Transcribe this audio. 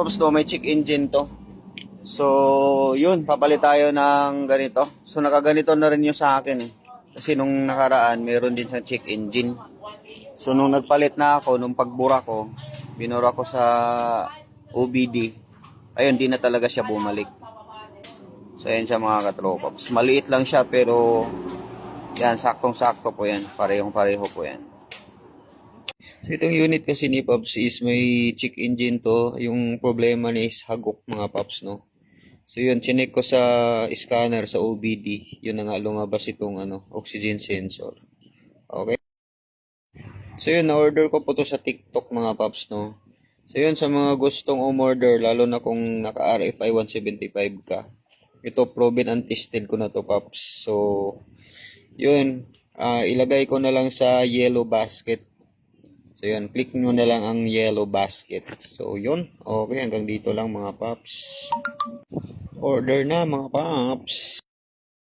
Pops, to may check engine to. So, yun, papalit tayo ng ganito. So, nakaganito na rin yung sa akin eh. Kasi nung nakaraan, meron din sa check engine. So, nung nagpalit na ako, nung pagbura ko, binura ko sa OBD. Ayun, di na talaga siya bumalik. So, ayan siya mga katropa. Maliit lang siya, pero yan, saktong-sakto po yan. Parehong-pareho po yan. So, itong unit kasi ni Pops is may check engine to. Yung problema niya is hagok mga Pops, no? So, yun, chinek ko sa scanner, sa OBD. Yun na nga, lumabas itong oxygen sensor. Okay? So, yun, na-order ko po to sa TikTok mga Pops, no? So, yun, sa mga gustong umorder, lalo na kung naka-RFI 175 ka. Ito, proven and tested ko na to, Pops. So, yun, ilagay ko na lang sa yellow basket. So, yun, click nyo na lang ang yellow basket. So, yun, okay, hanggang dito lang mga Pops. Order na mga Pops.